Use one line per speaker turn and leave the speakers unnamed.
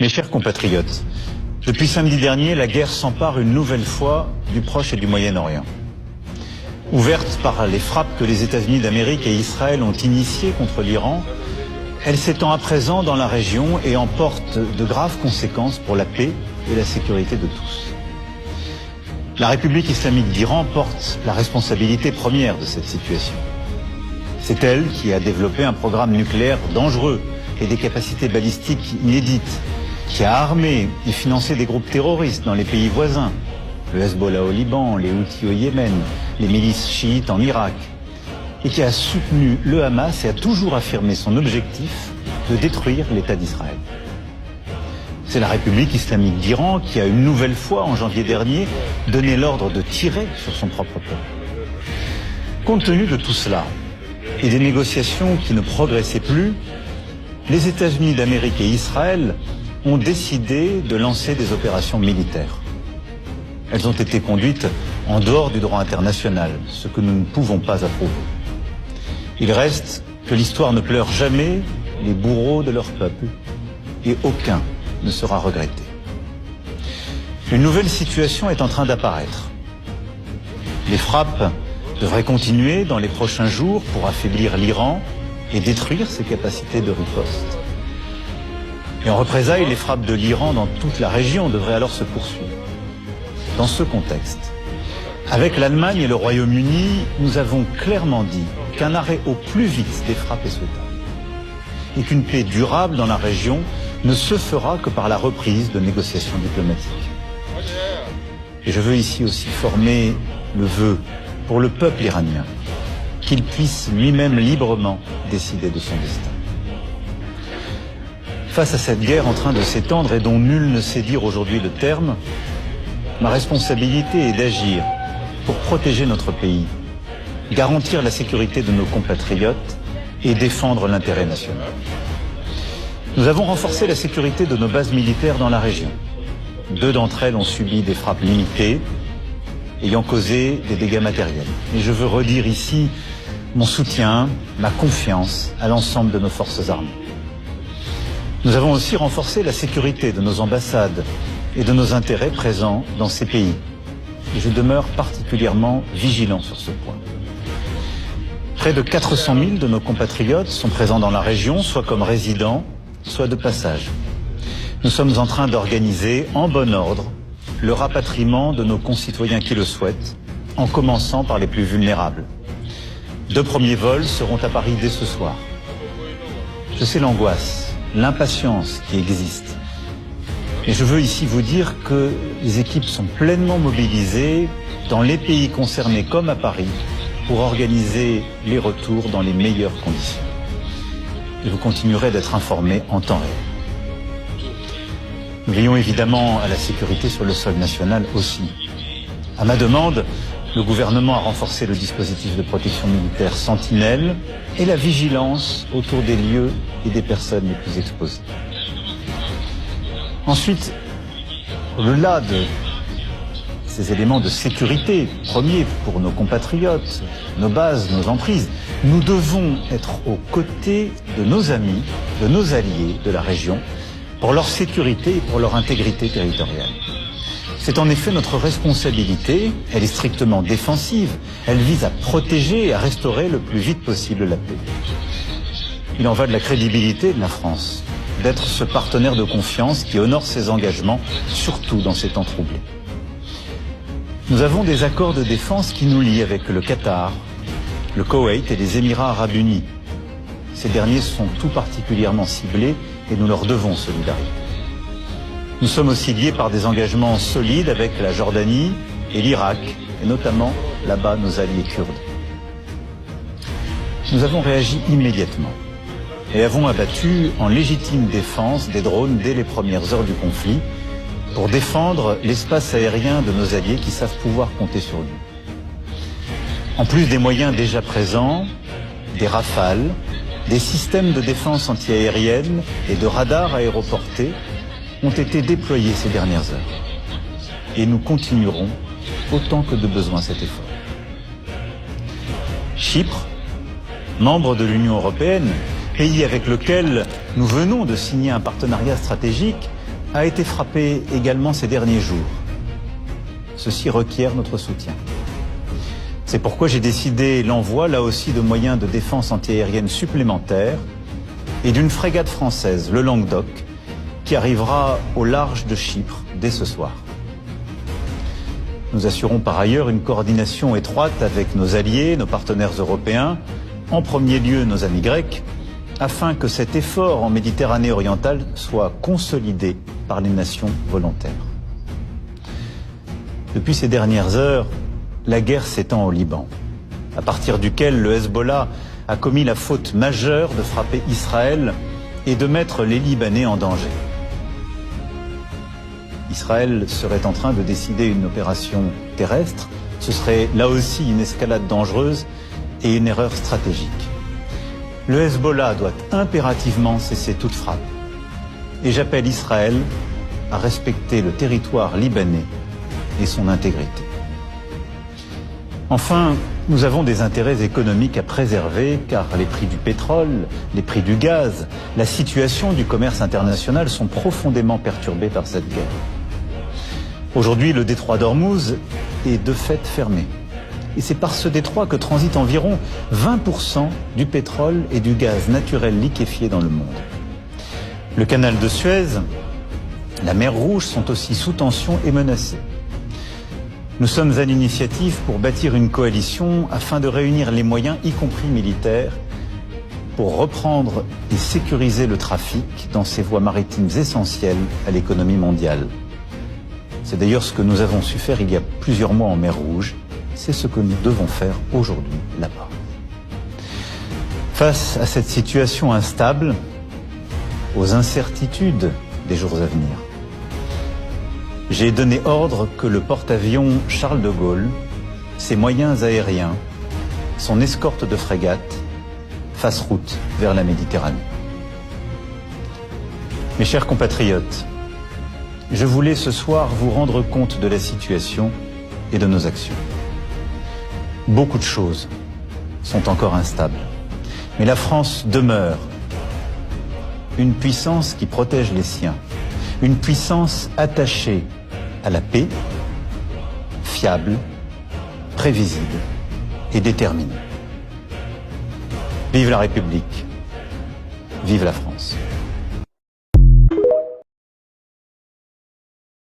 Mes chers compatriotes, depuis samedi dernier, la guerre s'empare une nouvelle fois du Proche et du Moyen-Orient. Ouverte par les frappes que les États-Unis d'Amérique et Israël ont initiées contre l'Iran, elle s'étend à présent dans la région et emporte de graves conséquences pour la paix et la sécurité de tous. La République islamique d'Iran porte la responsabilité première de cette situation. C'est elle qui a développé un programme nucléaire dangereux et des capacités balistiques inédites, qui a armé et financé des groupes terroristes dans les pays voisins, le Hezbollah au Liban, les Houthis au Yémen, les milices chiites en Irak, et qui a soutenu le Hamas et a toujours affirmé son objectif de détruire l'État d'Israël. C'est la République islamique d'Iran qui a une nouvelle fois, en janvier dernier, donné l'ordre de tirer sur son propre peuple. Compte tenu de tout cela, et des négociations qui ne progressaient plus, les États-Unis d'Amérique et Israël ont décidé de lancer des opérations militaires. Elles ont été conduites en dehors du droit international, ce que nous ne pouvons pas approuver. Il reste que l'histoire ne pleure jamais les bourreaux de leur peuple, et aucun ne sera regretté. Une nouvelle situation est en train d'apparaître. Les frappes devraient continuer dans les prochains jours pour affaiblir l'Iran et détruire ses capacités de riposte. Et en représailles, les frappes de l'Iran dans toute la région devraient alors se poursuivre. Dans ce contexte, avec l'Allemagne et le Royaume-Uni, nous avons clairement dit qu'un arrêt au plus vite des frappes est souhaitable et qu'une paix durable dans la région ne se fera que par la reprise de négociations diplomatiques. Et je veux ici aussi former le vœu pour le peuple iranien qu'il puisse lui-même librement décider de son destin. Face à cette guerre en train de s'étendre et dont nul ne sait dire aujourd'hui le terme, ma responsabilité est d'agir pour protéger notre pays, garantir la sécurité de nos compatriotes et défendre l'intérêt national. Nous avons renforcé la sécurité de nos bases militaires dans la région. 2 d'entre elles ont subi des frappes limitées, ayant causé des dégâts matériels. Et je veux redire ici mon soutien, ma confiance à l'ensemble de nos forces armées. Nous avons aussi renforcé la sécurité de nos ambassades et de nos intérêts présents dans ces pays. Et je demeure particulièrement vigilant sur ce point. Près de 400 000 de nos compatriotes sont présents dans la région, soit comme résidents, soit de passage. Nous sommes en train d'organiser, en bon ordre, le rapatriement de nos concitoyens qui le souhaitent, en commençant par les plus vulnérables. 2 premiers vols seront à Paris dès ce soir. Je sais l'angoisse, l'impatience qui existe. Et je veux ici vous dire que les équipes sont pleinement mobilisées dans les pays concernés comme à Paris pour organiser les retours dans les meilleures conditions. Et vous continuerez d'être informés en temps réel. Nous veillons évidemment à la sécurité sur le sol national aussi. À ma demande, le gouvernement a renforcé le dispositif de protection militaire Sentinelle et la vigilance autour des lieux et des personnes les plus exposées. Ensuite, au-delà de ces éléments de sécurité premiers pour nos compatriotes, nos bases, nos emprises, nous devons être aux côtés de nos amis, de nos alliés de la région, pour leur sécurité et pour leur intégrité territoriale. C'est en effet notre responsabilité, elle est strictement défensive, elle vise à protéger et à restaurer le plus vite possible la paix. Il en va de la crédibilité de la France, d'être ce partenaire de confiance qui honore ses engagements, surtout dans ces temps troublés. Nous avons des accords de défense qui nous lient avec le Qatar, le Koweït et les Émirats arabes unis. Ces derniers sont tout particulièrement ciblés et nous leur devons solidarité. Nous sommes aussi liés par des engagements solides avec la Jordanie et l'Irak, et notamment là-bas nos alliés kurdes. Nous avons réagi immédiatement et avons abattu en légitime défense des drones dès les premières heures du conflit pour défendre l'espace aérien de nos alliés qui savent pouvoir compter sur nous. En plus des moyens déjà présents, des Rafales, des systèmes de défense antiaérienne et de radars aéroportés ont été déployés ces dernières heures. Et nous continuerons autant que de besoin cet effort. Chypre, membre de l'Union européenne, pays avec lequel nous venons de signer un partenariat stratégique, a été frappé également ces derniers jours. Ceci requiert notre soutien. C'est pourquoi j'ai décidé l'envoi, là aussi, de moyens de défense antiaérienne supplémentaires et d'une frégate française, le Languedoc, qui arrivera au large de Chypre dès ce soir. Nous assurons par ailleurs une coordination étroite avec nos alliés, nos partenaires européens, en premier lieu nos amis grecs, afin que cet effort en Méditerranée orientale soit consolidé par les nations volontaires. Depuis ces dernières heures, la guerre s'étend au Liban, à partir duquel le Hezbollah a commis la faute majeure de frapper Israël et de mettre les Libanais en danger. Israël serait en train de décider une opération terrestre. Ce serait là aussi une escalade dangereuse et une erreur stratégique. Le Hezbollah doit impérativement cesser toute frappe. Et j'appelle Israël à respecter le territoire libanais et son intégrité. Enfin, nous avons des intérêts économiques à préserver car les prix du pétrole, les prix du gaz, la situation du commerce international sont profondément perturbés par cette guerre. Aujourd'hui, le détroit d'Ormuz est de fait fermé. Et c'est par ce détroit que transitent environ 20% du pétrole et du gaz naturel liquéfié dans le monde. Le canal de Suez, la mer Rouge sont aussi sous tension et menacés. Nous sommes à l'initiative pour bâtir une coalition afin de réunir les moyens, y compris militaires, pour reprendre et sécuriser le trafic dans ces voies maritimes essentielles à l'économie mondiale. C'est d'ailleurs ce que nous avons su faire il y a plusieurs mois en mer Rouge. C'est ce que nous devons faire aujourd'hui là-bas. Face à cette situation instable, aux incertitudes des jours à venir, j'ai donné ordre que le porte-avions Charles de Gaulle, ses moyens aériens, son escorte de frégates fassent route vers la Méditerranée. Mes chers compatriotes, je voulais ce soir vous rendre compte de la situation et de nos actions. Beaucoup de choses sont encore instables, mais la France demeure une puissance qui protège les siens, une puissance attachée à la paix, fiable, prévisible et déterminée. Vive la République, vive la France.